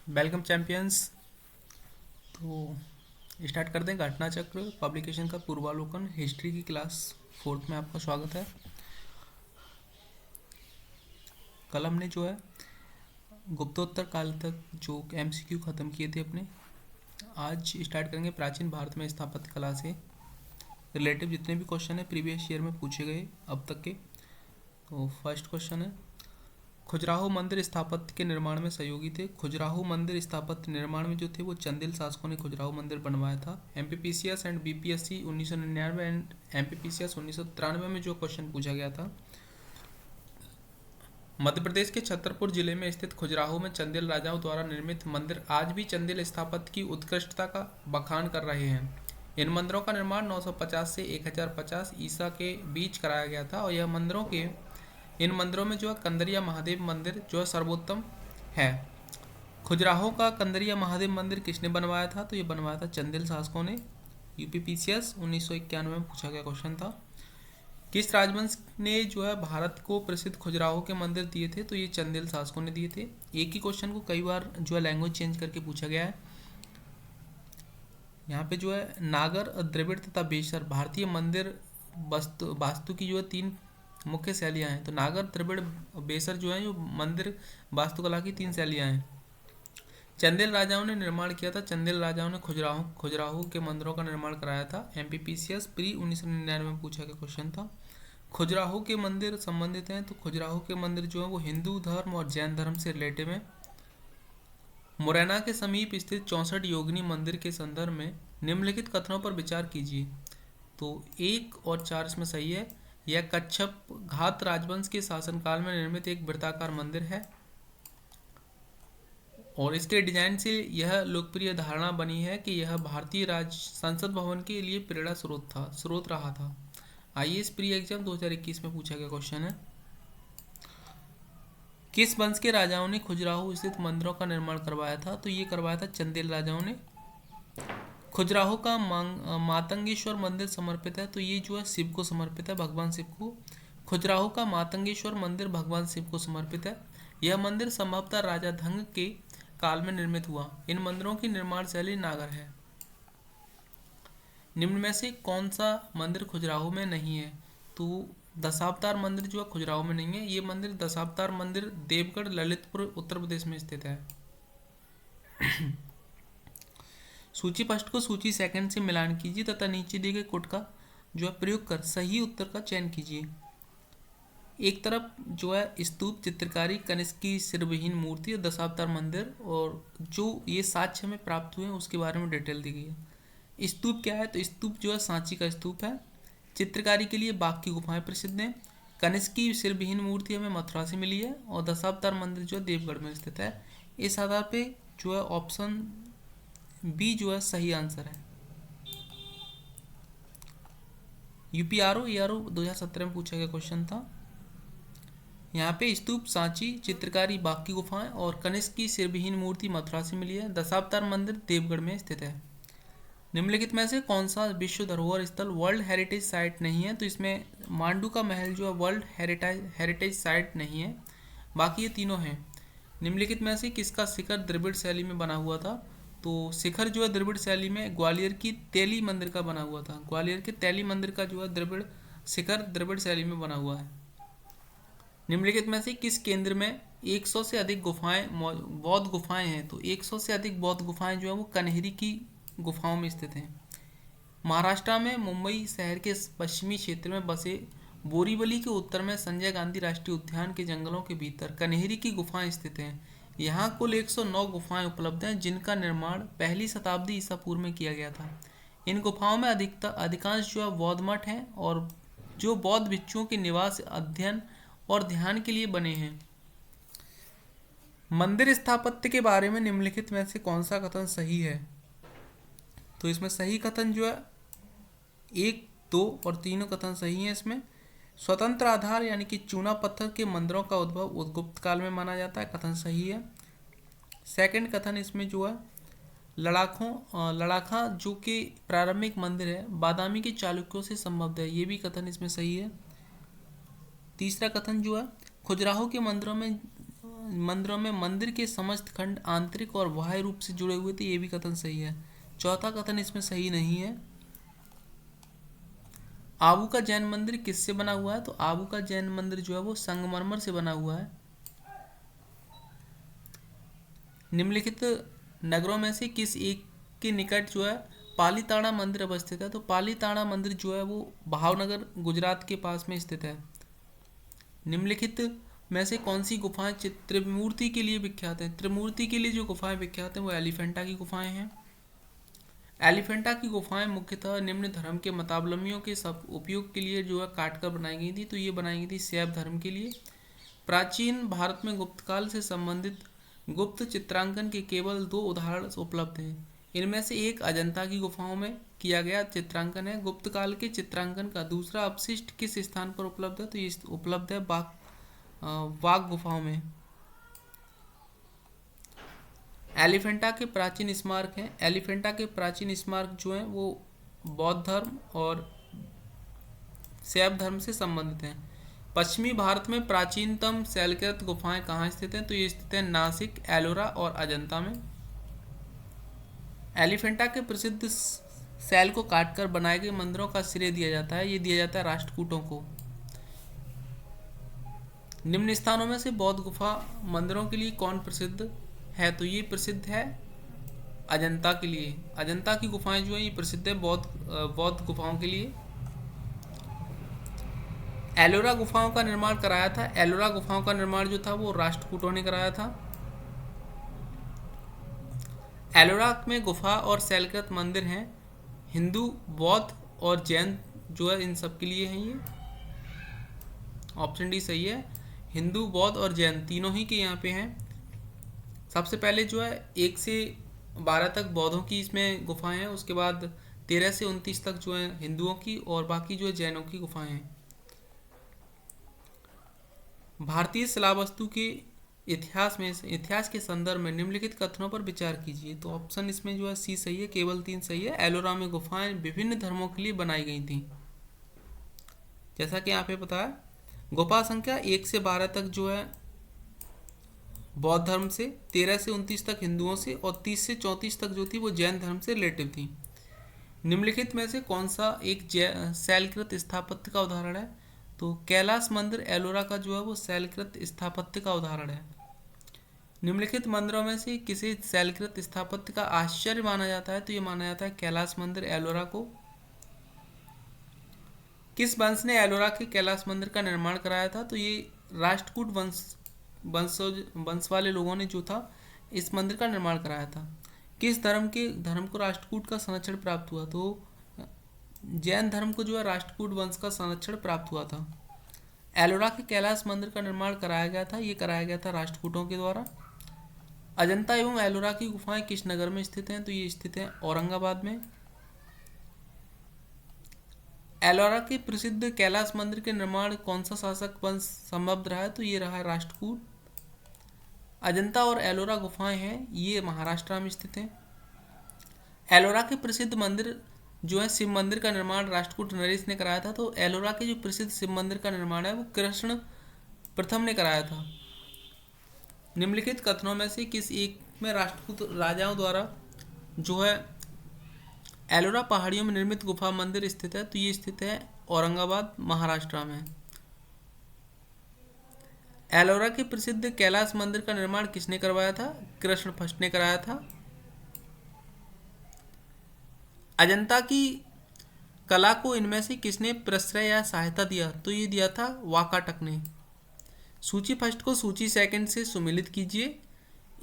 Welcome champions. तो start कर दें घटना चक्र पब्लिकेशन का पूर्वावलोकन हिस्ट्री की क्लास 4th में आपका स्वागत है। कल हमने जो है गुप्तोत्तर काल तक जो एमसीक्यू ख़त्म किए थे अपने। आज स्टार्ट करेंगे प्राचीन भारत में स्थापत्य कला से रिलेटिव जितने भी क्वेश्चन है प्रीवियस ईयर में पूछे गए अब तक के। तो फर्स्ट क्वेश्चन है, खजुराहो मंदिर स्थापत्य के निर्माण में सहयोगी थे। खजुराहो मंदिर स्थापत्य निर्माण में जो थे वो चंदेल शासकों ने खजुराहो मंदिर बनवाया था। MPPCS and BPSC 1999 and MPPCS 1993 में जो क्वेश्चन पूछा गया था। मध्य प्रदेश के छतरपुर जिले में स्थित खजुराहो में चंदेल राजाओं द्वारा निर्मित मंदिर आज भी चंदेल स्थापत्य की उत्कृष्टता का बखान कर रहे हैं। इन मंदिरों का निर्माण 950 से 1050 ईसा के बीच कराया गया था और इन मंदिरों में जो है कंदरिया महादेव मंदिर जो है सर्वोत्तम है। खजुराहो का कंदरिया महादेव मंदिर किसने बनवाया था? तो ये बनवाया था चंदेल शासकों ने। यूपीपीसीएस 1991 में पूछा गया क्वेश्चन था। किस राजवंश ने जो है भारत को प्रसिद्ध खजुराहो के मंदिर दिए थे? तो ये चंदेल शासकों ने दिए थे। एक ही क्वेश्चन को कई बार जो है लैंग्वेज चेंज करके पूछा गया है। यहाँ पे जो है नागर, द्रविड़ तथा बेसर भारतीय मंदिर वास्तु की जो है 3 मुख्य शैलियाँ हैं। तो नागर, द्रविड़, बेसर जो है जो मंदिर वास्तुकला की 3 शैलियाँ हैं। चंदेल राजाओं ने निर्माण किया था। चंदेल राजाओं ने खजुराहो के मंदिरों का निर्माण कराया था। एमपीपीसीएस प्री 1999 में पूछा गया क्वेश्चन था। खजुराहो के मंदिर संबंधित हैं। तो खजुराहो के मंदिर जो है वो हिंदू धर्म और जैन धर्म से रिलेटिव है। मुरैना के समीप स्थित 64 योगिनी मंदिर के संदर्भ में निम्नलिखित कथनों पर विचार कीजिए। तो 1 और 4 इसमें सही है। यह कच्छप घात राजवंश के शासनकाल में निर्मित एक वृत्ताकार मंदिर है और इसके डिजाइन से यह लोकप्रिय धारणा बनी है कि यह भारतीय संसद भवन के लिए प्रेरणा स्रोत रहा था। आईएएस प्री एग्जाम 2021 में पूछा गया क्वेश्चन है। किस वंश के राजाओं ने खजुराहो स्थित मंदिरों का निर्माण करवाया था? तो ये करवाया था चंदेल राजाओं ने। खजुराहो का मातंगेश्वर मंदिर समर्पित है। तो ये जो है शिव को समर्पित है, भगवान शिव को। खजुराहो का मातंगेश्वर मंदिर भगवान शिव को समर्पित है। यह मंदिर संभवतः राजा धंग के काल में निर्मित हुआ। इन मंदिरों की निर्माण शैली नागर है। निम्न में से कौन सा मंदिर खजुराहो में नहीं है? तो दशावतार मंदिर जो है खजुराहो में नहीं है। ये मंदिर दशावतार मंदिर देवगढ़ ललितपुर उत्तर प्रदेश में स्थित है। सूची फर्स्ट को सूची सेकंड से मिलान कीजिए तथा नीचे दिए गए कोड का जो है प्रयोग कर सही उत्तर का चयन कीजिए। एक तरफ जो है स्तूप, चित्रकारी, कनिष्क की सिरविहीन मूर्ति और दशावतार मंदिर, और जो ये साक्ष्य हमें प्राप्त हुए हैं उसके बारे में डिटेल दी गई है। स्तूप क्या है? तो स्तूप जो है सांची का स्तूप है। चित्रकारी के लिए बाघ की गुफाएं प्रसिद्ध हैं। कनिष्क की सिरविहीन मूर्ति हमें मथुरा से मिली है और दशावतार मंदिर जो है देवगढ़ में स्थित है। इस आधार पे जो है ऑप्शन बी जो है सही आंसर है। यूपीआरओ ईआरओ 2017 में पूछा गया क्वेश्चन था। यहाँ पे स्तूप सांची, चित्रकारी बाघ की गुफाएं और कनिष्क की सिरविहीन मूर्ति मथुरा से मिली है। दशावतार मंदिर देवगढ़ में स्थित है। निम्नलिखित में से कौन सा विश्व धरोहर स्थल वर्ल्ड हेरिटेज साइट नहीं है? तो इसमें मांडू का महल जो है वर्ल्ड हेरिटेज साइट नहीं है, बाकी ये तीनों हैं। निम्नलिखित में से किसका शिखर द्रविड़ शैली में बना हुआ था? तो शिखर जो है द्रविड़ शैली में ग्वालियर की तेली मंदिर का बना हुआ था। ग्वालियर के तेली मंदिर का जो है शिखर द्रविड़ शैली में बना हुआ है। निम्नलिखित में से किस केंद्र में 100 से अधिक बौद्ध गुफाएं हैं? तो 100 से अधिक बौद्ध गुफाएं जो है वो कन्हेरी की गुफाओं में स्थित हैं। महाराष्ट्र में मुंबई शहर के पश्चिमी क्षेत्र में बसे बोरीवली के उत्तर में संजय गांधी राष्ट्रीय उद्यान के जंगलों के भीतर कन्हेरी की गुफाएं स्थित हैं। यहाँ कुल 109 गुफाएं उपलब्ध हैं जिनका निर्माण 1ली शताब्दी ईसा पूर्व में किया गया था। इन गुफाओं में अधिकांश जो है बौद्ध मठ हैं और जो बौद्ध भिक्षुओं के निवास, अध्ययन और ध्यान के लिए बने हैं। मंदिर स्थापत्य के बारे में निम्नलिखित में से कौन सा कथन सही है? तो इसमें सही कथन जो है 1, 2 और 3 कथन सही हैं। इसमें स्वतंत्र आधार यानी कि चूना पत्थर के मंदिरों का उद्भव गुप्त काल में माना जाता है, कथन सही है। सेकंड कथन इसमें जो है लड़ाखा जो कि प्रारंभिक मंदिर है बादामी के चालुक्यों से संबद्ध है, ये भी कथन इसमें सही है। तीसरा कथन जो है खजुराहो के मंदिरों में मंदिरों में मंदिर के समस्त खंड आंतरिक और बाह्य रूप से जुड़े हुए थे, ये भी कथन सही है। चौथा कथन इसमें सही नहीं है। आबू का जैन मंदिर किससे बना हुआ है? तो आबू का जैन मंदिर जो है वो संगमरमर से बना हुआ है। निम्नलिखित नगरों में से किस एक के निकट जो है पालीताड़ा मंदिर अवस्थित है? तो पालीताड़ा मंदिर जो है वो भावनगर गुजरात के पास में स्थित है। निम्नलिखित में से कौन सी गुफाएं त्रिमूर्ति के लिए विख्यात हैं? त्रिमूर्ति के लिए जो गुफाएं विख्यात हैं वो एलिफेंटा की गुफाएं हैं। एलिफेंटा की गुफाएं मुख्यतः निम्न धर्म के मतावलंबियों के सब उपयोग के लिए जो है काटकर बनाई गई थी। तो ये बनाई गई थी शैव धर्म के लिए। प्राचीन भारत में गुप्त काल से संबंधित गुप्त चित्रांकन के केवल 2 उदाहरण उपलब्ध हैं। इनमें से एक अजंता की गुफाओं में किया गया चित्रांकन है गुप्त काल के चित्रांकन का। दूसरा अवशिष्ट किस स्थान पर उपलब्ध है? तो ये उपलब्ध है वाग गुफाओं में। एलिफेंटा के प्राचीन स्मारक हैं। एलिफेंटा के प्राचीन स्मारक जो हैं वो बौद्ध धर्म और शैव धर्म से संबंधित हैं। पश्चिमी भारत में प्राचीनतम शैलकृत गुफाएं कहाँ स्थित हैं? तो ये स्थित है नासिक, एलोरा और अजंता में। एलिफेंटा के प्रसिद्ध शैल को काटकर बनाए गए मंदिरों का श्रेय दिया जाता है, ये दिया जाता है राष्ट्रकूटों को। निम्न स्थानों में से बौद्ध गुफा मंदिरों के लिए कौन प्रसिद्ध है? तो ये प्रसिद्ध है अजंता के लिए। अजंता की गुफाएं जो है ये प्रसिद्ध है बौद्ध गुफाओं के लिए। एलोरा गुफाओं का निर्माण कराया था। एलोरा गुफाओं का निर्माण जो था वो राष्ट्रकूटों ने कराया था। एलोरा में गुफा और शैलकृत मंदिर हैं। हिंदू, बौद्ध और जैन जो है इन सब के लिए हैं ये। ऑप्शन डी सही है। हिंदू, बौद्ध और जैन तीनों ही के यहाँ पे हैं। सबसे पहले जो है 1 से 12 तक बौद्धों की इसमें गुफाएं हैं। उसके बाद 13 से 29 तक जो है हिंदुओं की और बाकी जो है जैनों की गुफाएं हैं। भारतीय शिलावस्तु के इतिहास के संदर्भ में निम्नलिखित कथनों पर विचार कीजिए। तो ऑप्शन इसमें जो है सी सही है, केवल 3 सही है। एलोरा में गुफाएं विभिन्न धर्मों के लिए बनाई गई थी, जैसा कि यहाँ पे बताया। गुफा संख्या 1 से 12 तक जो है बौद्ध धर्म से, 13 से 29 तक हिंदुओं से और 30 से 34 तक जो थी वो जैन धर्म से रिलेटिव थी। निम्नलिखित में से कौन सा एक शैलकृत स्थापत्य का उदाहरण है? तो कैलाश मंदिर एलोरा का जो है वो शैलकृत स्थापत्य का उदाहरण है। निम्नलिखित मंदिरों में से किसी शैलकृत स्थापत्य का आश्चर्य माना जाता है? तो ये माना जाता है कैलाश मंदिर एलोरा को। किस वंश ने एलोरा के कैलाश मंदिर का निर्माण कराया था? तो ये राष्ट्रकूट वंश वाले लोगों ने जो था इस मंदिर का निर्माण कराया था। किस धर्म को राष्ट्रकूट का संरक्षण प्राप्त हुआ? तो जैन धर्म को जो है राष्ट्रकूट वंश का संरक्षण प्राप्त हुआ था। एलोरा के कैलाश मंदिर का निर्माण कराया गया था, ये कराया गया था राष्ट्रकूटों के द्वारा। अजंता एवं एलोरा की गुफाएं किस नगर में स्थित हैं? तो ये स्थित हैं औरंगाबाद में। एलोरा के प्रसिद्ध कैलाश मंदिर के निर्माण कौन सा शासक वंश संबद्ध रहा है? तो ये रहा है राष्ट्रकूट। अजंता और एलोरा गुफाएं हैं ये महाराष्ट्र में स्थित हैं। एलोरा के प्रसिद्ध मंदिर जो है शिव मंदिर का निर्माण राष्ट्रकूट नरेश ने कराया था। तो एलोरा के जो प्रसिद्ध शिव मंदिर का निर्माण है वो कृष्ण प्रथम ने कराया था। निम्नलिखित कथनों में से किस एक में राष्ट्रकूट राजाओं द्वारा जो है एलोरा पहाड़ियों में निर्मित गुफा मंदिर स्थित है? तो ये स्थित है औरंगाबाद महाराष्ट्र में। एलोरा के प्रसिद्ध कैलाश मंदिर का निर्माण किसने करवाया था? कृष्ण फर्स्ट ने कराया था। अजंता की कला को इनमें से किसने प्रश्रय या सहायता दिया? तो ये दिया था वाकाटक ने। सूची फर्स्ट को सूची सेकंड से सुमेलित कीजिए।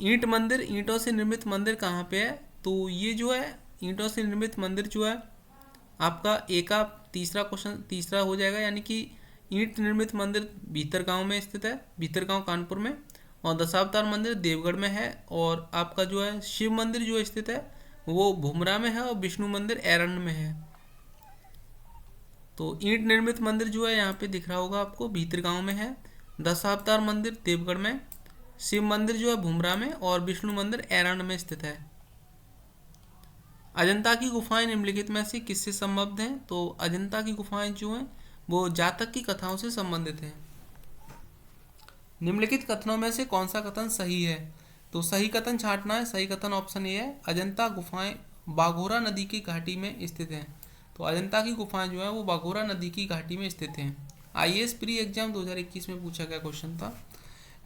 ईंट मंदिर, ईंटों से निर्मित मंदिर कहाँ पे है? तो ये जो है ईंटों से निर्मित मंदिर जो है आपका का तीसरा क्वेश्चन तीसरा हो जाएगा, यानी कि ईंट निर्मित मंदिर भीतरगांव में स्थित है, भीतरगांव कानपुर में। और दशावतार मंदिर देवगढ़ में है। और आपका जो है शिव मंदिर जो स्थित है वो भुमरा में है और विष्णु मंदिर एरंड में है। तो ईंट निर्मित मंदिर जो है यहाँ पे दिख रहा होगा आपको, भीतरगांव में है। दशावतार मंदिर देवगढ़ में, शिव मंदिर जो है भुमरा में और विष्णु मंदिर एरंड में स्थित है। अजंता की गुफाएं निम्नलिखित में से किससे संबद्ध हैं? तो अजंता की गुफाएं जो हैं वो जातक की कथाओं से संबंधित हैं। निम्नलिखित कथनों में से कौन सा कथन सही है? तो सही कथन छांटना है। सही कथन ऑप्शन ए है, अजंता गुफाएं बाघोरा नदी की घाटी में स्थित हैं। तो अजंता की गुफाएं जो है वो बाघोरा नदी की घाटी में स्थित हैं। आईएएस प्री एग्जाम 2021 में पूछा गया क्वेश्चन था।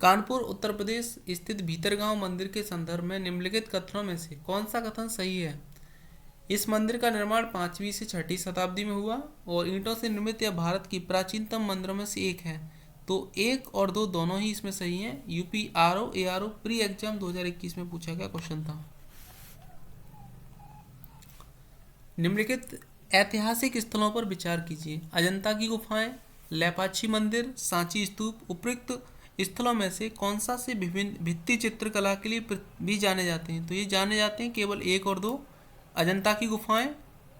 कानपुर उत्तर प्रदेश स्थित भीतरगांव मंदिर के संदर्भ में निम्नलिखित कथनों में से कौन सा कथन सही है? इस मंदिर का निर्माण 5वीं से 6वीं शताब्दी में हुआ और ईंटों से निर्मित यह भारत की प्राचीनतम मंदिरों में से एक है। तो 1 और 2 दोनों ही इसमें सही हैं। UP RO ARO pre exam 2021 में पूछा गया क्वेश्चन था। निम्नलिखित ऐतिहासिक स्थलों पर विचार कीजिए। अजंता की गुफाएं, लेपाक्षी मंदिर, सांची स्तूप। उपयुक्त स्थलों में से कौन सा से विभिन्न भित्ति चित्रकला के लिए भी जाने जाते हैं? तो ये जाने जाते हैं केवल 1 और 2, अजंता की गुफाएं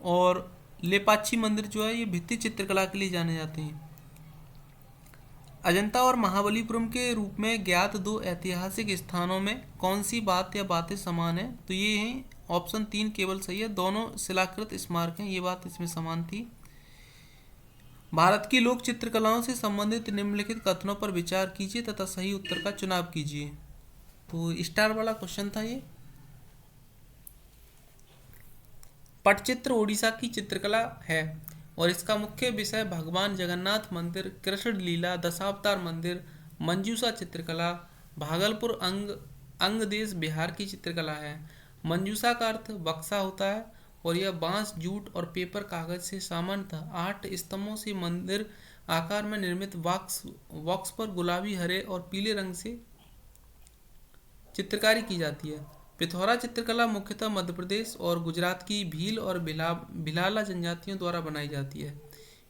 और लेपाक्षी मंदिर जो है ये भित्ति चित्रकला के लिए जाने जाते हैं। अजंता और महाबलीपुरम के रूप में ज्ञात 2 ऐतिहासिक स्थानों में कौन सी बात या बातें समान है? तो ये हैं ऑप्शन 3 केवल सही है। दोनों शिलाकृत स्मारक हैं, ये बात इसमें समान थी। भारत की लोक चित्रकलाओं से संबंधित निम्नलिखित कथनों पर विचार कीजिए तथा सही उत्तर का चुनाव कीजिए। तो स्टार वाला क्वेश्चन था ये। पटचित्र ओडिशा की चित्रकला है और इसका मुख्य विषय भगवान जगन्नाथ मंदिर, कृष्ण लीला, दशावतार मंदिर, मंजूषा चित्रकला। भागलपुर अंग देश बिहार की चित्रकला है। मंजूषा का अर्थ बक्सा होता है और यह बांस, जूट और पेपर कागज से सामान्यतः 8 स्तंभों से मंदिर आकार में निर्मित बॉक्स पर गुलाबी, हरे और पीले रंग से चित्रकारी की जाती है। पिथौरा चित्रकला मुख्यतः मध्य प्रदेश और गुजरात की भील और भिलाला जनजातियों द्वारा बनाई जाती है।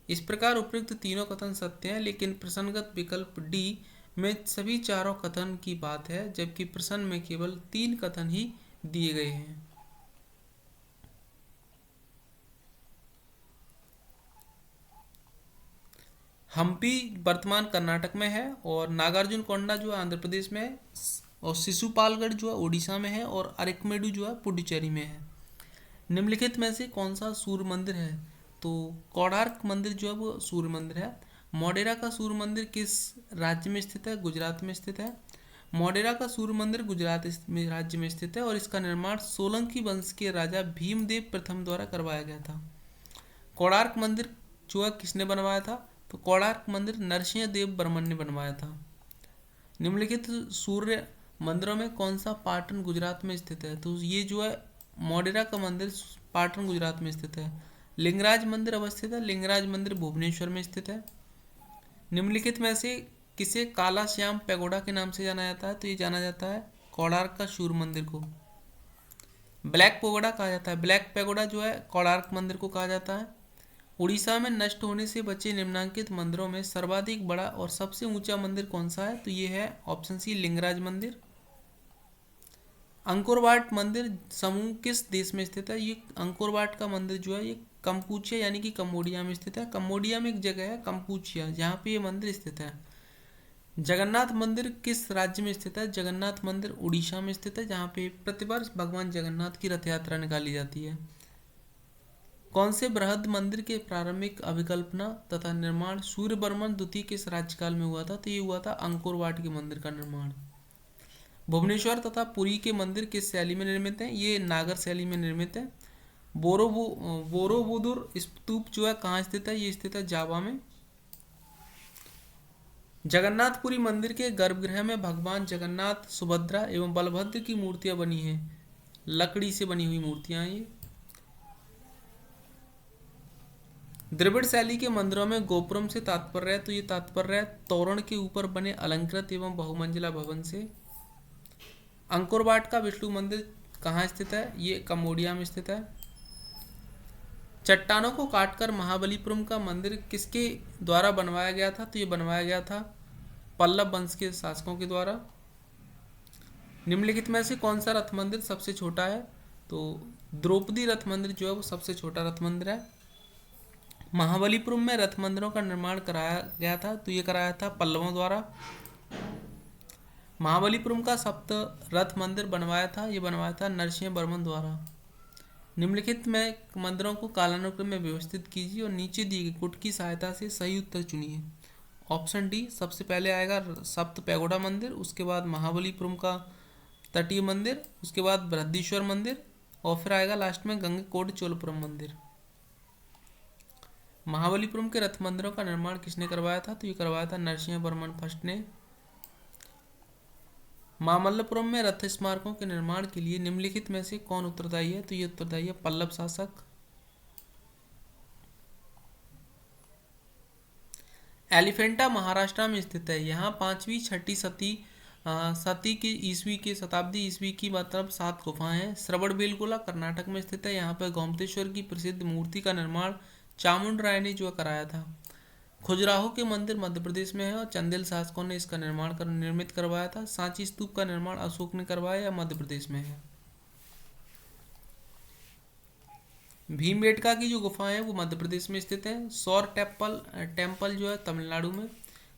इस प्रकार उपयुक्त तीनों कथन सत्य हैं, लेकिन प्रश्नगत विकल्प डी में सभी चारों कथन की बात है, जबकि प्रश्न में केवल 3 कथन ही दिए गए हैं। हम्पी वर्तमान कर्नाटक में है और नागार्जुन कोंडा जो है आंध्र प्रदेश में है और शिशुपालगढ़ जो है उड़ीसा में है और अरिकमेडु जो है पुडुचेरी में है। निम्नलिखित में से कौन सा सूर्य मंदिर है? तो कोणार्क मंदिर जो है वो सूर्य मंदिर है। मोढेरा का सूर्य मंदिर किस राज्य में स्थित है? गुजरात में स्थित है। मोढेरा का सूर्य मंदिर गुजरात राज्य में स्थित है और इसका निर्माण सोलंकी वंश के राजा भीमदेव प्रथम द्वारा करवाया गया था। कोणार्क मंदिर जो है किसने बनवाया था? तो कोणार्क मंदिर नरसिंह देव बर्मन ने बनवाया था। निम्नलिखित सूर्य मंदिरों में कौन सा पाटन गुजरात में स्थित है? तो ये जो है मोढेरा का मंदिर पाटन गुजरात में स्थित है। लिंगराज मंदिर अवस्थित है। लिंगराज मंदिर भुवनेश्वर में स्थित है। निम्नलिखित में से किसे काला श्याम पैगोडा के नाम से जाना जाता है? तो ये जाना जाता है कोणार्क का सूर्य मंदिर को ब्लैक पैगोडा कहा जाता है। ब्लैक पैगोडा जो है कोणार्क मंदिर को कहा जाता है। उड़ीसा में नष्ट होने से बचे निम्नांकित मंदिरों में सर्वाधिक बड़ा और सबसे ऊंचा मंदिर कौन सा है? तो ये है ऑप्शन सी लिंगराज मंदिर। अंकोरवाट मंदिर समूह किस देश में स्थित है? ये अंकोरवाट का मंदिर जो है ये कंपूचिया यानी कि कंबोडिया में स्थित है। कंबोडिया में एक जगह है कंपूचिया जहाँ पे ये मंदिर स्थित है। जगन्नाथ मंदिर किस राज्य में स्थित है? जगन्नाथ मंदिर उड़ीसा में स्थित है जहाँ पे प्रतिवर्ष भगवान जगन्नाथ की रथ यात्रा निकाली जाती है। कौन से बृहद मंदिर के प्रारंभिक अभिकल्पना तथा निर्माण सूर्यवर्मन द्वितीय के राज्यकाल में हुआ था? तो ये हुआ था अंकोरवाट के मंदिर का निर्माण। भुवनेश्वर तथा पुरी के मंदिर किस शैली में निर्मित हैं? ये नागर शैली में निर्मित है। बोरोबुदुर स्तूप जो है कहाँ स्थित है? ये स्थित है जावा में। जगन्नाथपुरी मंदिर के गर्भगृह में भगवान जगन्नाथ, सुभद्रा एवं बलभद्र की मूर्तियां बनी हैं। लकड़ी से बनी हुई मूर्तियां ये। द्रविड़ शैली के मंदिरों में गोपुरम से तात्पर्य है? तो ये तात्पर्य है तोरण के ऊपर बने अलंकृत एवं बहुमंजिला भवन से। अंकोरवाट का विष्णु मंदिर कहाँ स्थित है? ये कंबोडिया में स्थित है। चट्टानों को काटकर महाबलीपुरम का मंदिर किसके द्वारा बनवाया गया था? तो ये बनवाया गया था पल्लव वंश के शासकों के द्वारा। निम्नलिखित में से कौन सा रथ मंदिर सबसे छोटा है? तो द्रौपदी रथ मंदिर जो है वो सबसे छोटा रथ मंदिर है। महाबलीपुरम में रथ मंदिरों का निर्माण कराया गया था? तो ये कराया था पल्लवों द्वारा। महाबलीपुरम का सप्त रथ मंदिर बनवाया था? ये बनवाया था नरसिंह वर्मन द्वारा। निम्नलिखित में मंदिरों को कालानुक्रम में व्यवस्थित कीजिए और नीचे दी गई कुट की सहायता से सही उत्तर चुनिए। ऑप्शन डी सबसे पहले आएगा सप्त पैगोडा मंदिर, उसके बाद महाबलीपुरम का तटीय मंदिर, उसके बाद बृहदीश्वर मंदिर, और फिर आएगा लास्ट में गंगकोट चोलपुरम मंदिर। महाबलीपुरम के रथ मंदिरों का निर्माण किसने करवाया था? तो ये करवाया था नरसिंह वर्मन फर्स्ट ने। मामल्लपुरम में रथ स्मारकों के निर्माण के लिए निम्नलिखित में से कौन उत्तरदायी है? तो ये उत्तरदायी है पल्लव शासक। एलिफेंटा महाराष्ट्र में स्थित है। यहाँ 5वीं 6ठी सती की ईस्वी की शताब्दी ईस्वी की मतलब 7 गुफाएं हैं। श्रवणबेलगोला कर्नाटक में स्थित है। यहाँ पर गोमतेश्वर की प्रसिद्ध मूर्ति का निर्माण चामुंड राय ने जो कराया था। खजुराहो के मंदिर मध्य प्रदेश में है और चंदेल शासकों ने इसका निर्मित करवाया था। सांची स्तूप का निर्माण अशोक ने करवाया या मध्य प्रदेश में है। भीमबेटका की जो गुफाएं हैं वो मध्य प्रदेश में स्थित है। सौर टेम्पल जो है तमिलनाडु में,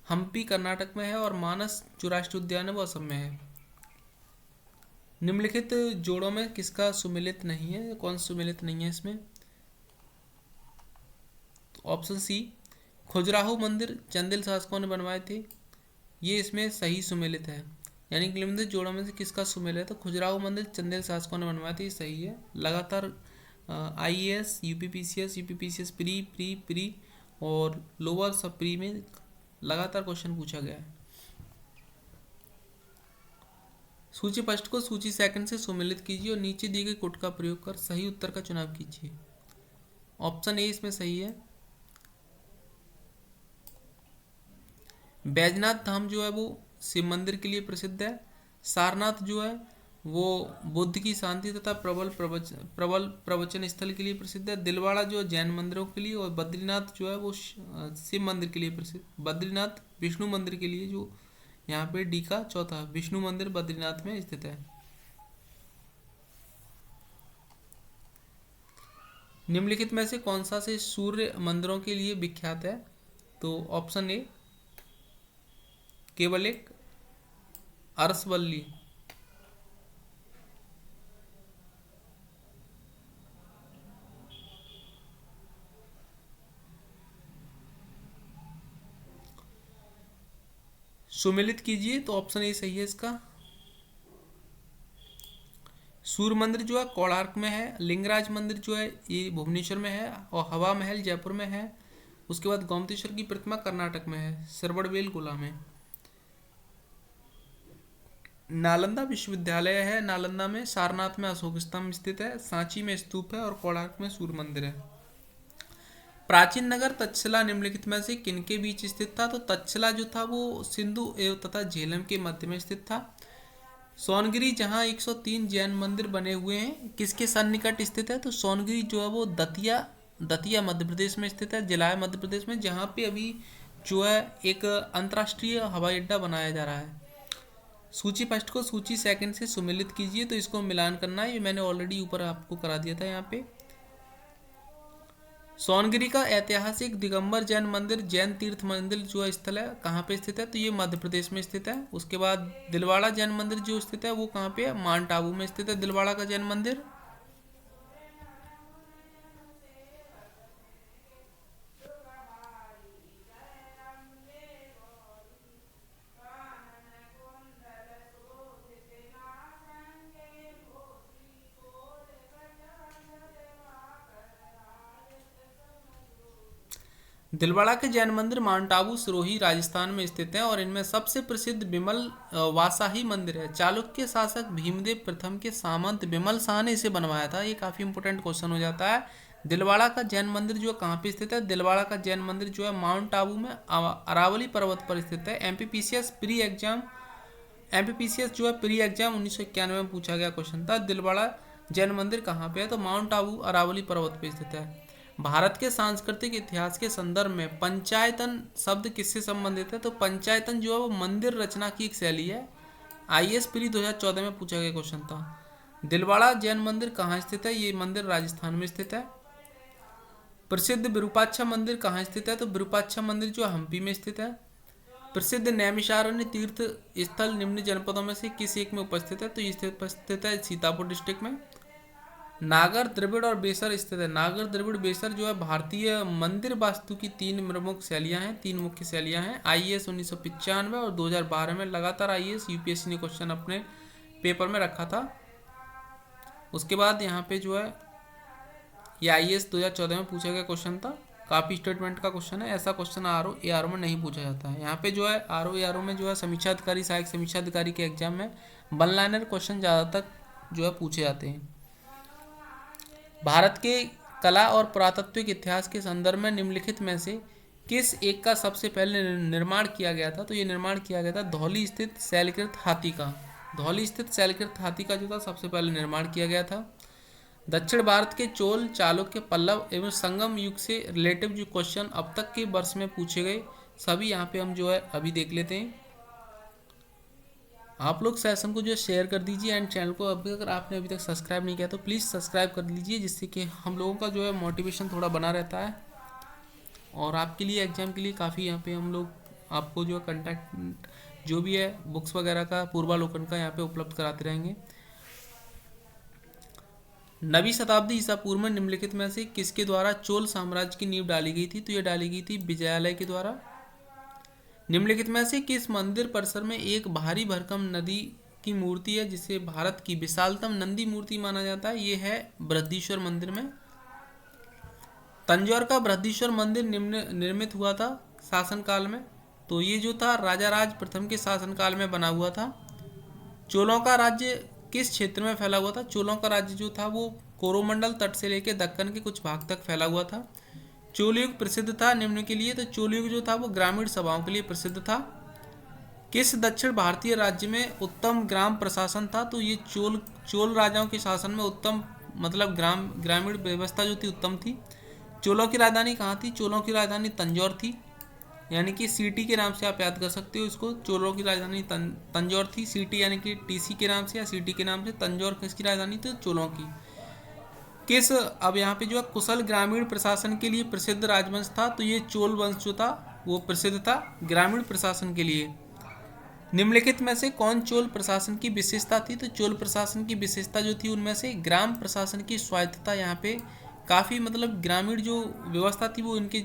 हम्पी कर्नाटक में है और मानस जो राष्ट्रीय उद्यान है वो असम में है। निम्नलिखित जोड़ों में किसका सुमेलित नहीं है? कौन सुमेलित नहीं है इसमें? तो ऑप्शन सी खजुराहो मंदिर चंदेल शासकों ने बनवाए थे, ये इसमें सही सुमेलित है। यानी कि निम्नलिखित जोड़ों में से किसका सुमेलित है? तो खजुराहो मंदिर चंदेल शासकों ने बनवाए थे, ये सही है। लगातार आईएएस, यूपीपीसीएस प्री और लोअर सब प्री में लगातार क्वेश्चन पूछा गया है। सूची फर्स्ट को सूची सेकंड से सुमेलित कीजिए और नीचे दिए गए कोड का प्रयोग कर सही उत्तर का चुनाव कीजिए। ऑप्शन ए इसमें सही है। बैजनाथ धाम जो है वो शिव मंदिर के लिए प्रसिद्ध है। सारनाथ जो है वो बुद्ध की शांति तथा प्रबल प्रवचन स्थल के लिए प्रसिद्ध है। दिलवाड़ा जो जैन मंदिरों के लिए, और बद्रीनाथ जो है वो शिव मंदिर के लिए प्रसिद्ध। बद्रीनाथ विष्णु मंदिर के लिए, जो यहाँ पे डी का चौथा विष्णु मंदिर बद्रीनाथ में स्थित है। निम्नलिखित में से कौन सा से सूर्य मंदिरों के लिए विख्यात है? तो ऑप्शन ए केवल एक अरसवल्ली। सुमेलित कीजिए, तो ऑप्शन ए सही है इसका। सूर्य मंदिर जो है कोणार्क में है। लिंगराज मंदिर जो है ये भुवनेश्वर में है और हवा महल जयपुर में है। उसके बाद गोमतेश्वर की प्रतिमा कर्नाटक में है, श्रवणबेलगोला में। नालंदा विश्वविद्यालय है नालंदा में। सारनाथ में अशोक स्तंभ स्थित है। सांची में स्तूप है और कोणार्क में सूर्य मंदिर है। प्राचीन नगर तक्षशिला निम्नलिखित में से किनके बीच स्थित था? तो तक्षशिला जो था वो सिंधु एवं तथा झेलम के मध्य में स्थित था। सोनगिरी जहाँ 103 जैन मंदिर बने हुए हैं, किसके सन्निकट स्थित है? तो सोनगिरी जो है वो दतिया मध्य प्रदेश में स्थित है, जिला है मध्य प्रदेश में, जहाँ पे अभी जो है एक अंतर्राष्ट्रीय हवाई अड्डा बनाया जा रहा है। सूची फर्स्ट को सूची सेकंड से सुमेलित कीजिए, तो इसको मिलान करना है, ये मैंने ऑलरेडी ऊपर आपको करा दिया था। यहाँ पे सोनगिरी का ऐतिहासिक दिगंबर जैन मंदिर, जैन तीर्थ मंदिर जो स्थल है कहाँ पे स्थित है? तो ये मध्य प्रदेश में स्थित है। उसके बाद दिलवाड़ा जैन मंदिर जो स्थित है वो कहाँ पे है? माउंट आबू में स्थित है दिलवाड़ा का जैन मंदिर। दिलवाड़ा के जैन मंदिर माउंट आबू सिरोही राजस्थान में स्थित है और इनमें सबसे प्रसिद्ध विमल वासाही मंदिर है। चालुक्य शासक भीमदेव प्रथम के सामंत विमल शाह ने इसे बनवाया था। ये काफ़ी इंपॉर्टेंट क्वेश्चन हो जाता है। दिलवाड़ा का जैन मंदिर जो कहाँ पे स्थित है? दिलवाड़ा का जैन मंदिर जो है माउंट आबू में अरावली पर्वत पर स्थित है। एमपीपीसीएस जो है प्री एग्जाम 1991 में पूछा गया क्वेश्चन था, दिलवाड़ा जैन मंदिर कहाँ पे है? तो माउंट आबू अरावली पर्वत पर स्थित है। भारत के सांस्कृतिक इतिहास के संदर्भ में पंचायतन शब्द किससे संबंधित है? तो पंचायतन जो है वो मंदिर रचना की एक शैली है। आईएएस प्री 2014 में पूछा गया क्वेश्चन था। दिलवाड़ा जैन मंदिर कहाँ स्थित है? ये मंदिर राजस्थान में स्थित है। प्रसिद्ध विरूपाक्षा मंदिर कहाँ स्थित है? तो विरूपाक्षा मंदिर जो हम्पी में स्थित है। प्रसिद्ध नैमिषारण्य तीर्थ स्थल निम्न जनपदों में से किस एक में उपस्थित है? तो ये उपस्थित है सीतापुर डिस्ट्रिक्ट में। नागर, द्रविड़ और बेसर स्थित है। नागर, द्रविड़, बेसर जो है भारतीय मंदिर वास्तु की तीन प्रमुख शैलियाँ हैं, तीन मुख्य शैलियाँ हैं। आईएएस 1995 और 2012 में लगातार आईएएस यूपीएससी ने क्वेश्चन अपने पेपर में रखा था। उसके बाद यहाँ पे जो है ये आईएएस 2014 में पूछा गया क्वेश्चन था। काफ़ी स्टेटमेंट का क्वेश्चन है, ऐसा क्वेश्चन आरओ एआरओ में नहीं पूछा जाता है। यहाँ पे जो है आरओ एआरओ में जो है समीक्षा अधिकारी, सहायक समीक्षा अधिकारी के एग्जाम में वन लाइनर क्वेश्चन ज़्यादातर जो है पूछे जाते हैं। भारत के कला और पुरातत्विक इतिहास के संदर्भ में निम्नलिखित में से किस एक का सबसे पहले निर्माण किया गया था? तो ये निर्माण किया गया था धौली स्थित शैलकृत हाथी का। धौली स्थित शैलकृत हाथी का जो था सबसे पहले निर्माण किया गया था। दक्षिण भारत के चोल, चालुक्य, पल्लव एवं संगम युग से रिलेटिव जो क्वेश्चन अब तक के वर्ष में पूछे गए सभी यहाँ पे हम जो है अभी देख लेते हैं। आप लोग सेशन को जो शेयर कर दीजिए एंड चैनल को अभी अगर आपने अभी तक सब्सक्राइब नहीं किया तो प्लीज़ सब्सक्राइब कर लीजिए, जिससे कि हम लोगों का जो है मोटिवेशन थोड़ा बना रहता है और आपके लिए एग्जाम के लिए काफ़ी यहाँ पे हम लोग आपको जो है कंटेक्ट जो भी है बुक्स वगैरह का पूर्वालोकन का यहाँ पे उपलब्ध कराते रहेंगे। 9वीं शताब्दी ईसा पूर्व में निम्नलिखित में से किसके द्वारा चोल साम्राज्य की नींव डाली गई थी? तो ये डाली गई थी विजयालय के द्वारा। निम्नलिखित में से किस मंदिर परिसर में एक भारी भरकम नदी की मूर्ति है जिसे भारत की विशालतम नंदी मूर्ति माना जाता है? ये है बृहदीश्वर मंदिर में। तंजौर का बृहदीश्वर मंदिर निर्मित हुआ था शासनकाल में? तो ये जो था राजा राज प्रथम के शासनकाल में बना हुआ था। चोलों का राज्य किस क्षेत्र में फैला हुआ था? चोलों का राज्य जो था वो कोरोमंडल तट से लेकर दक्कन के कुछ भाग तक फैला हुआ था। चोल युग प्रसिद्ध था निम्न के लिए? तो चोल युग जो था वो ग्रामीण सभाओं के लिए प्रसिद्ध था। किस दक्षिण भारतीय राज्य में उत्तम ग्राम प्रशासन था? तो ये चोल राजाओं के शासन में उत्तम मतलब ग्रामीण व्यवस्था जो थी उत्तम थी। चोलों की राजधानी कहाँ थी? चोलों की राजधानी तंजौर थी, यानी कि सीटी के नाम से आप याद कर सकते हो इसको। चोलों की राजधानी तंजौर थी। सीटी यानी कि टीसी के नाम से या सीटी के नाम से। तंजौर किसकी राजधानी थी? चोलों की। किस अब यहाँ पे जो है कुशल ग्रामीण प्रशासन के लिए प्रसिद्ध राजवंश था? तो ये चोल वंश जो था वो प्रसिद्ध था ग्रामीण प्रशासन के लिए। निम्नलिखित में से कौन चोल प्रशासन की विशेषता थी? तो चोल प्रशासन की विशेषता जो थी उनमें से ग्राम प्रशासन की स्वायत्तता यहाँ पे काफ़ी मतलब ग्रामीण जो व्यवस्था थी वो इनके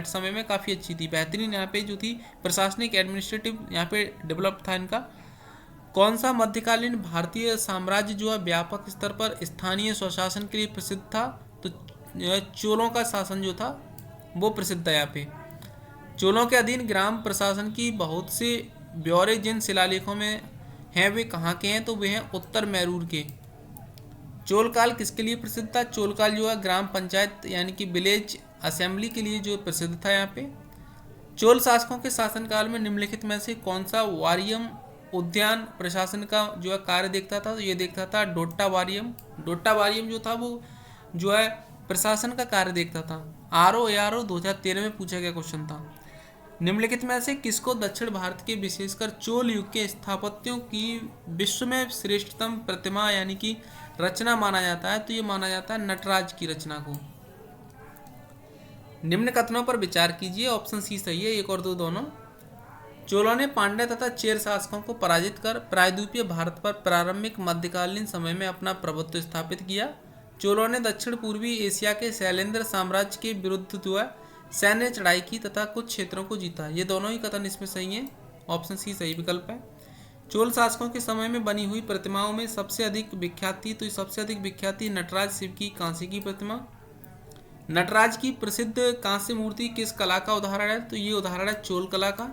समय में काफ़ी अच्छी थी, बेहतरीन यहाँ पे जो थी प्रशासनिक एडमिनिस्ट्रेटिव यहाँ पे डेवलप था इनका। कौन सा मध्यकालीन भारतीय साम्राज्य जो है व्यापक स्तर पर स्थानीय स्वशासन के लिए प्रसिद्ध था? तो चोलों का शासन जो था वो प्रसिद्ध है यहाँ पे। चोलों के अधीन ग्राम प्रशासन की बहुत से ब्यौरे जिन शिलालेखों में हैं वे कहाँ के हैं? तो वे हैं उत्तर मैरूर के। चोल काल किसके लिए प्रसिद्ध था? चोल काल जो है ग्राम पंचायत यानी कि विलेज असेंबली के लिए जो प्रसिद्ध था यहाँ पे। चोल शासकों के शासनकाल में निम्नलिखित में से कौन सा वारियम उद्यान प्रशासन का जो है कार्य देखता था? तो ये देखता था डोट्टा वारियम। डोट्टा वारियम जो था वो जो है प्रशासन का कार्य देखता था। आरओ एआरओ 2013 में पूछा गया क्वेश्चन था। निम्नलिखित में से किसको दक्षिण भारत के विशेषकर चोल युग के स्थापत्यों की विश्व में श्रेष्ठतम प्रतिमा यानी कि रचना माना जाता है? तो ये माना जाता है नटराज की रचना को। निम्न कथनों पर विचार कीजिए। ऑप्शन सी सही है, एक और दो दोनों। चोलों ने पांड्य तथा चेर शासकों को पराजित कर प्रायद्वीपीय भारत पर प्रारंभिक मध्यकालीन समय में अपना प्रभुत्व स्थापित किया। चोलों ने दक्षिण पूर्वी एशिया के शैलेंद्र साम्राज्य के विरुद्ध जो है सैन्य चढ़ाई की तथा कुछ क्षेत्रों को जीता। ये दोनों ही कथन इसमें सही है, ऑप्शन सी सही विकल्प है। चोल शासकों के समय में बनी हुई प्रतिमाओं में सबसे अधिक विख्यात थी? तो सबसे अधिक विख्यात थी नटराज शिव की कांसे की प्रतिमा। नटराज की प्रसिद्ध कांस्य मूर्ति किस कला का उदाहरण है? तो ये उदाहरण है चोल कला का।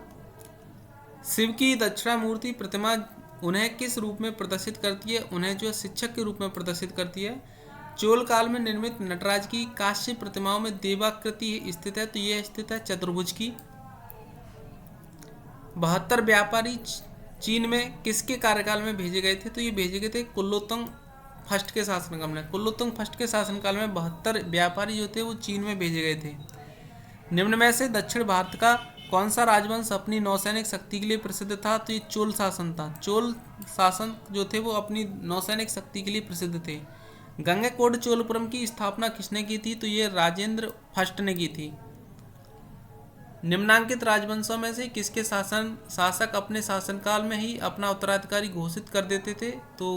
शिव की दक्षिणामूर्ति प्रतिमा उन्हें किस रूप में प्रदर्शित करती है? उन्हें जो शिक्षक के रूप में प्रदर्शित करती है। चोल काल में निर्मित नटराज की कांस्य प्रतिमाओं में देवाकृति स्थित है? तो ये स्थित है चतुर्भुज की। 72 व्यापारी चीन में किसके कार्यकाल में भेजे गए थे? तो ये भेजे गए थे कुलोत्तुंग फर्स्ट के शासनकाल में। कुलोत्तुंग फर्स्ट के शासनकाल में 72 व्यापारी जो थे वो चीन में भेजे गए थे। निम्न में से दक्षिण भारत का कौन सा राजवंश अपनी नौसैनिक शक्ति के लिए प्रसिद्ध था? तो ये चोल शासन था। चोल शासन जो थे वो अपनी नौसैनिक शक्ति के लिए प्रसिद्ध थे। गंगैकोंड चोलपुरम की स्थापना किसने की थी? तो ये राजेंद्र फर्स्ट ने की थी। निम्नांकित राजवंशों में से किसके शासक अपने शासनकाल में ही अपना उत्तराधिकारी घोषित कर देते थे? तो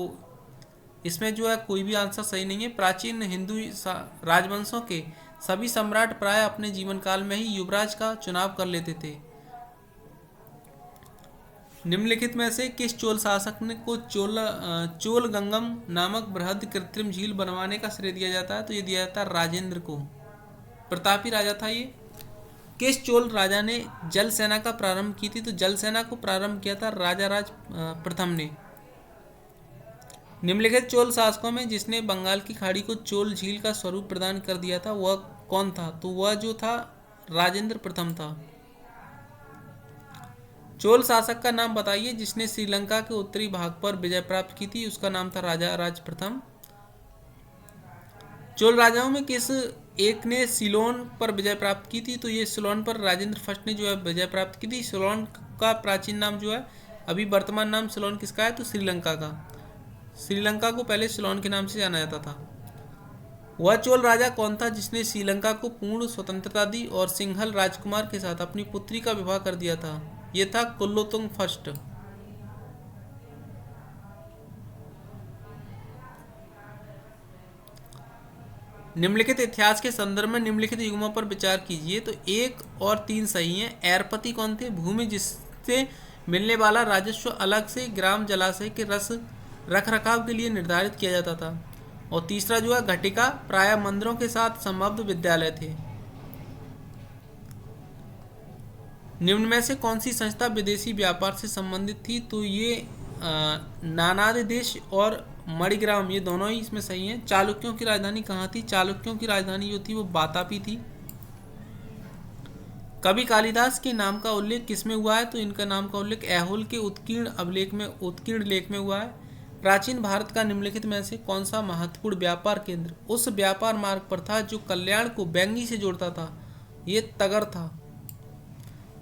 इसमें जो है कोई भी आंसर सही नहीं है। प्राचीन हिंदू राजवंशों के सभी सम्राट प्राय अपने जीवन काल में ही युवराज का चुनाव कर लेते थे। निम्नलिखित में से किस चोल शासक ने को चोल गंगम नामक बृहद कृत्रिम झील बनवाने का श्रेय दिया जाता है? तो ये दिया जाता है राजेंद्र को। प्रतापी राजा था ये। किस चोल राजा ने जल सेना का प्रारंभ की थी? तो जल सेना को प्रारंभ किया था राजा राज प्रथम ने। निम्नलिखित चोल शासकों में जिसने बंगाल की खाड़ी को चोल झील का स्वरूप प्रदान कर दिया था वह कौन था? तो वह जो था राजेंद्र प्रथम था। चोल शासक का नाम बताइए जिसने श्रीलंका के उत्तरी भाग पर विजय प्राप्त की थी। उसका नाम था राजा राज प्रथम। चोल राजाओं में किस एक ने सिलोन पर विजय प्राप्त की थी? तो ये सिलोन पर राजेंद्र फर्स्ट ने जो है विजय प्राप्त की थी। सिलोन का प्राचीन नाम जो है, अभी वर्तमान नाम सिलोन किसका है? तो श्रीलंका का। श्रीलंका को पहले सिलोन के नाम से जाना जाता था। वह चोल राजा कौन था जिसने श्रीलंका को पूर्ण स्वतंत्रता दी और सिंघल राजकुमार के साथ अपनी पुत्री का विवाह कर दिया था? ये था कुलोत्तुंग फर्स्ट। निम्नलिखित इतिहास के संदर्भ में निम्नलिखित युग्मों पर विचार कीजिए। तो 1 और 3 सही हैं। एरपति कौन थे? भूमि जिससे मिलने वाला राजस्व अलग से ग्राम जलाशय के रख रखाव के लिए निर्धारित किया जाता था। और तीसरा जो है घटिका, प्रायः मंदिरों के साथ संबद्ध विद्यालय थे। निम्न में से कौन सी संस्था विदेशी व्यापार से संबंधित थी? तो ये नानाद देश और मणिग्राम, ये दोनों ही इसमें सही हैं। चालुक्यों की राजधानी कहाँ थी? चालुक्यों की राजधानी जो थी वो वातापी थी। कवि कालिदास के नाम का उल्लेख किसमें हुआ है? तो इनका नाम का उल्लेख ऐहोल के उत्कीर्ण लेख में हुआ है। प्राचीन भारत का निम्नलिखित में से कौन सा महत्वपूर्ण व्यापार केंद्र उस व्यापार मार्ग पर था जो कल्याण को बैंगी से जोड़ता था? ये तगर था।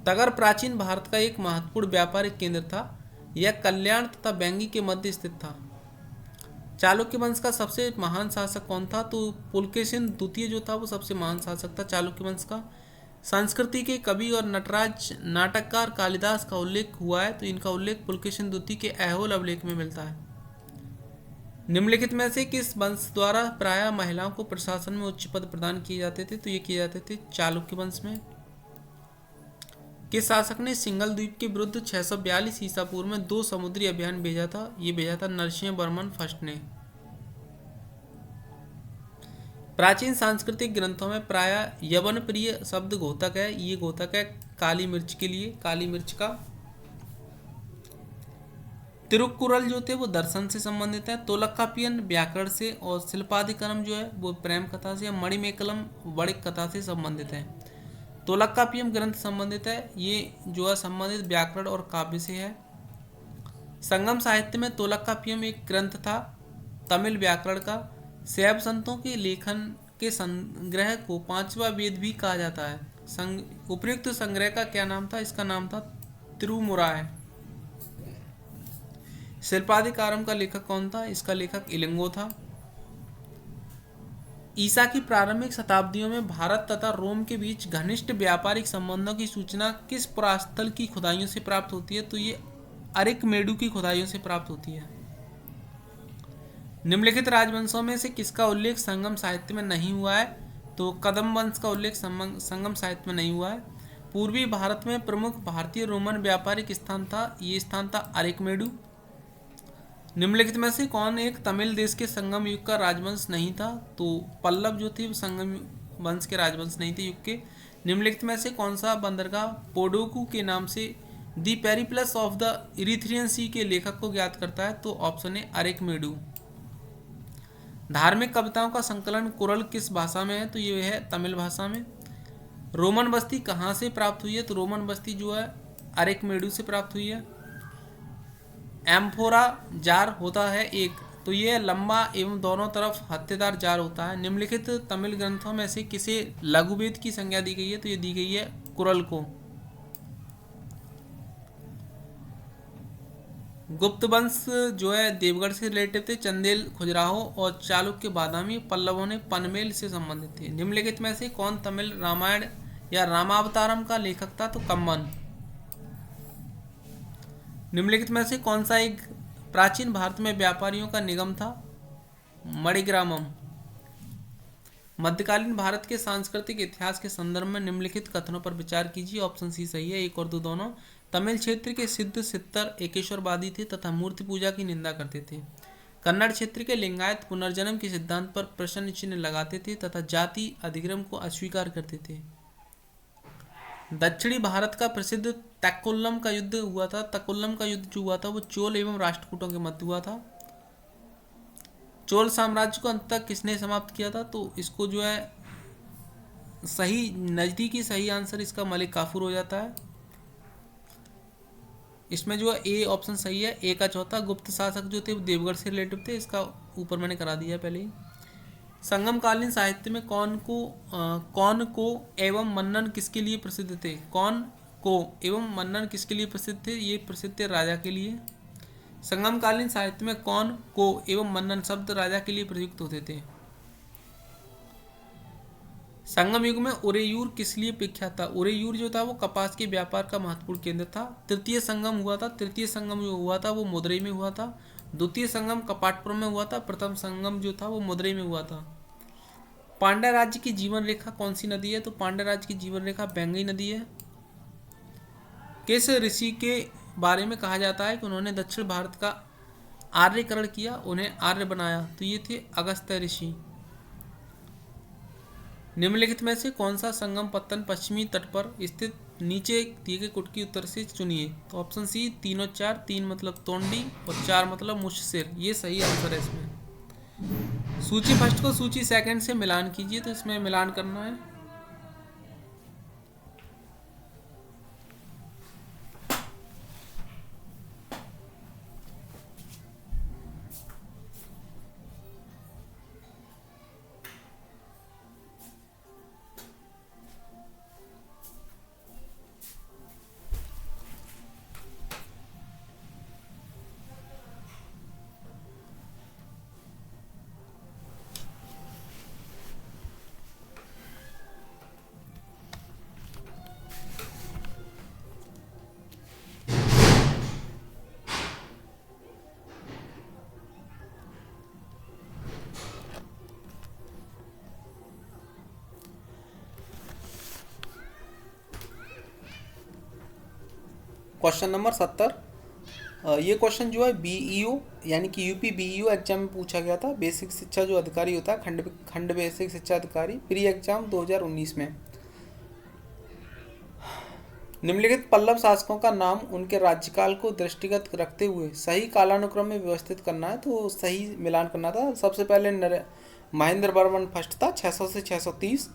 तगर प्राचीन भारत का एक महत्वपूर्ण व्यापारिक केंद्र था। यह कल्याण तथा बैंगी के मध्य स्थित था। चालुक्य वंश का सबसे महान शासक कौन था? तो पुलकेशिन द्वितीय जो था वो सबसे महान शासक था चालुक्य वंश का। संस्कृति के कवि और नटराज नाटककार कालिदास का उल्लेख हुआ है। तो इनका उल्लेख पुलकेशिन द्वितीय के ऐहोल अभिलेख में मिलता है। निम्नलिखित में से किस वंश द्वारा प्रायः महिलाओं को प्रशासन में उच्च पद प्रदान किए जाते थे? तो ये किए जाते थे चालुक्य वंश में। किस शासक ने सिंघल द्वीप के विरुद्ध 642 ईसा पूर्व में 2 समुद्री अभियान भेजा था? ये भेजा था नरसिंह वर्मन फर्स्ट ने। प्राचीन सांस्कृतिक ग्रंथों में प्रायः यवन प्रिय शब्द घोतक है। ये घोतक है काली मिर्च के लिए, काली मिर्च का। तिरुक्कुरल जो थे वो दर्शन से संबंधित है। तोलक्कापियन व्याकरण से और शिल्पाधिकरम जो है वो प्रेम कथा से, मणिमेकलम वणिक कथा से संबंधित है। तोलक्कापियम ग्रंथ संबंधित है, ये जो है संबंधित व्याकरण और काव्य से है। संगम साहित्य में तोलक्कापियम एक ग्रंथ था तमिल व्याकरण का। शैव संतों के लेखन के संग्रह को 5वां वेद भी कहा जाता है। उपयुक्त संग्रह का क्या नाम था? इसका नाम था तिरुमुराय। शिल्पाधिकारम का लेखक कौन था? इसका लेखक इलिंगो था। ईसा की प्रारंभिक शताब्दियों में भारत तथा रोम के बीच घनिष्ठ व्यापारिक संबंधों की सूचना किस पुरास्थल की खुदाइयों से प्राप्त होती है? तो ये अरिकमेडु की खुदाइयों से प्राप्त होती है। निम्नलिखित राजवंशों में से किसका उल्लेख संगम साहित्य में नहीं हुआ है? तो कदम वंश का उल्लेख संगम साहित्य में नहीं हुआ है। पूर्वी भारत में प्रमुख भारतीय रोमन व्यापारिक स्थान था, ये स्थान था अरिकमेडु। निम्नलिखित में से कौन एक तमिल देश के संगम युग का राजवंश नहीं था? तो पल्लव जो थे वो संगम वंश के राजवंश नहीं थे युग के। निम्नलिखित में से कौन सा बंदरगाह पोडोकू के नाम से दी पेरिप्लस ऑफ द इरिथ्रियन सी के लेखक को ज्ञात करता है? तो ऑप्शन है अरिकमेडु। धार्मिक कविताओं का संकलन कुरल किस भाषा में है? तो ये है तमिल भाषा में। रोमन बस्ती कहाँ से प्राप्त हुई है? तो रोमन बस्ती जो है अरिकमेडु से प्राप्त हुई है। एम्फोरा जार होता है एक, तो ये लंबा एवं दोनों तरफ हत्तेदार जार होता है। निम्नलिखित तमिल ग्रंथों में से किसे लघुवेद की संज्ञा दी गई है? तो ये दी गई है कुरल को। गुप्त वंश जो है देवगढ़ से रिलेटेड थे। चंदेल खजुराहो और चालुक्य बादामी, पल्लवों ने पनमेल से संबंधित थे। निम्नलिखित में से कौन तमिल रामायण या रामावतारम का लेखक था? तो कम्मन। निम्नलिखित में से कौन सा एक प्राचीन भारत में व्यापारियों का निगम था? मणिग्रामम। मध्यकालीन भारत के सांस्कृतिक इतिहास के संदर्भ में निम्नलिखित कथनों पर विचार कीजिए। ऑप्शन सी सही है, 1 और 2 दोनों। तमिल क्षेत्र के सिद्ध सित्तर एकेश्वरवादी थे तथा मूर्ति पूजा की निंदा करते थे। कन्नड़ क्षेत्र के लिंगायत पुनर्जन्म के सिद्धांत पर प्रश्न चिन्ह लगाते थे तथा जाति अधिगम को अस्वीकार करते थे। दक्षिणी भारत का प्रसिद्ध तक्कोलम का युद्ध हुआ था। तक्कोलम का युद्ध जो हुआ था वो चोल एवं राष्ट्रकूटों के मध्य हुआ था। चोल साम्राज्य को अंत तक किसने समाप्त किया था? तो इसको जो है सही नज़दीकी सही आंसर इसका मलिक काफूर हो जाता है। इसमें जो है ए ऑप्शन सही है। ए का चौथा गुप्त शासक जो थे वो देवगढ़ से रिलेटिव थे। इसका ऊपर मैंने करा दिया पहले ही। संगमकालीन साहित्य में कौन को एवं मन्नन किसके लिए प्रसिद्ध थे? कौन को एवं मन्नन किसके लिए प्रसिद्ध थे? ये प्रसिद्ध थे राजा के लिए। संगमकालीन साहित्य में कौन को एवं मन्नन शब्द राजा के लिए प्रयुक्त होते थे। संगम युग में उरेयूर किस लिए विख्यात था? उरेयूर जो था वो कपास के व्यापार का महत्वपूर्ण केंद्र था। तृतीय संगम हुआ था। तृतीय संगम जो हुआ था वो मदुरई में हुआ था। द्वितीय संगम कपाटपुरम में हुआ था। प्रथम संगम जो था वो मदुरई में हुआ था। पांड्या राज्य की जीवन रेखा कौन सी नदी है? तो पांड्या राज्य की जीवन रेखा बैंगई नदी है। किस ऋषि के बारे में कहा जाता है कि उन्होंने दक्षिण भारत का आर्यकरण किया, उन्हें आर्य बनाया? तो ये थे अगस्त्य ऋषि। निम्नलिखित में से कौन सा संगम पत्तन पश्चिमी तट पर स्थित नीचे दिए गए कुट की उत्तर से चुनिए। तो ऑप्शन सी 3 और 4। 3 मतलब तोंडी और 4 मतलब मुशसिर, ये सही आंसर है। इसमें सूची फर्स्ट को सूची सेकंड से मिलान कीजिए। तो इसमें मिलान करना है। Question number 70। ये क्वेश्चन जो है बीईओ यानी कि यूपी बीईओ एग्जाम में पूछा गया था। बेसिक शिक्षा जो अधिकारी होता है खंड बेसिक शिक्षा अधिकारी प्री एग्जाम 2019 में। निम्नलिखित पल्लव शासकों का नाम उनके राज्यकाल को दृष्टिगत रखते हुए सही कालानुक्रम में व्यवस्थित करना है। तो सही मिलान करना था। सबसे पहले महेंद्र वर्मन फर्स्ट था 600 से 630।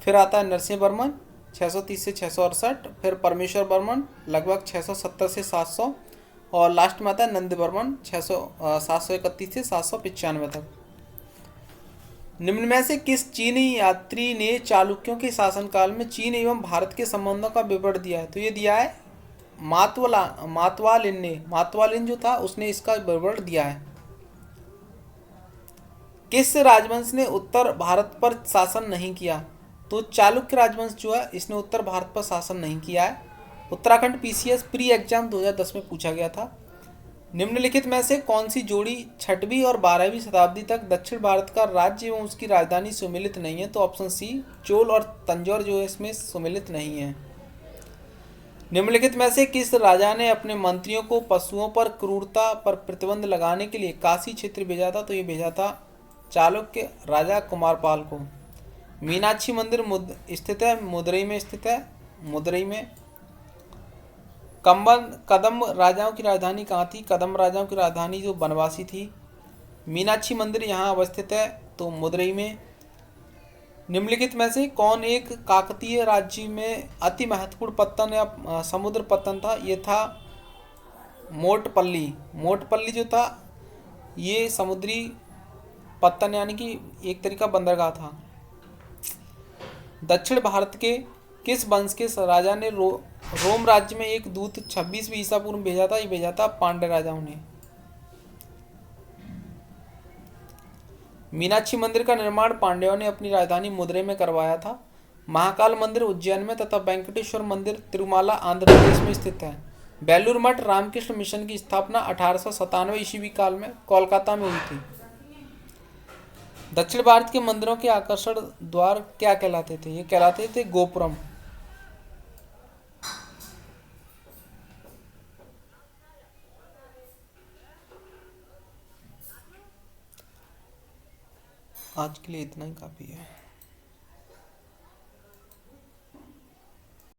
फिर आता है नरसिंह वर्मन 630 से 668। फिर परमेश्वर वर्मन लगभग 670 से 700। और लास्ट में आता है नंद वर्मन 731 से 795 तक। निम्न में से किस चीनी यात्री ने चालुक्यों के शासनकाल में चीन एवं भारत के संबंधों का विवरण दिया है? तो ये दिया है मातवालिन ने। मातवालिन जो था उसने इसका विवरण दिया है। किस राजवंश ने उत्तर भारत पर शासन नहीं किया? तो चालुक्य राजवंश जो है इसने उत्तर भारत पर शासन नहीं किया है। उत्तराखंड पीसीएस प्री एग्जाम 2010 में पूछा गया था। निम्नलिखित में से कौन सी जोड़ी 6वीं और 12वीं शताब्दी तक दक्षिण भारत का राज्य एवं उसकी राजधानी सुमिलित नहीं है? तो ऑप्शन सी चोल और तंजौर जो है इसमें सुमिलित नहीं है। निम्नलिखित में से किस राजा ने अपने मंत्रियों को पशुओं पर क्रूरता पर प्रतिबंध लगाने के लिए काशी क्षेत्र भेजा था? तो ये भेजा था चालुक्य राजा कुमारपाल को। मीनाक्षी मंदिर स्थित है मदुरई में स्थित है। मदुरई में कदम राजाओं की राजधानी कहाँ थी? कदम राजाओं की राजधानी जो बनवासी थी। मीनाक्षी मंदिर यहाँ अवस्थित है तो मदुरई में। निम्नलिखित में से कौन एक काकतीय राज्य में अति महत्वपूर्ण पत्तन या समुद्र पत्तन था? ये था मोटपल्ली। मोटपल्ली जो था ये समुद्री पत्तन यानी कि एक तरीका बंदरगाह था। दक्षिण भारत के किस वंश के राजा ने रोम राज्य में एक दूत 26वीं ईसा पूर्व में भेजा था? ये भेजा था पांड्य राजाओं ने। मीनाक्षी मंदिर का निर्माण पांड्यों ने अपनी राजधानी मदुरई में करवाया था। महाकाल मंदिर उज्जैन में तथा वेंकटेश्वर मंदिर तिरुमाला आंध्र प्रदेश में स्थित है। बेलूर मठ रामकृष्ण मिशन की स्थापना 1897 ईस्वी काल में कोलकाता में हुई थी। दक्षिण भारत के मंदिरों के आकर्षण द्वार क्या कहलाते थे? ये कहलाते थे गोपुरम। आज के लिए इतना ही काफी है।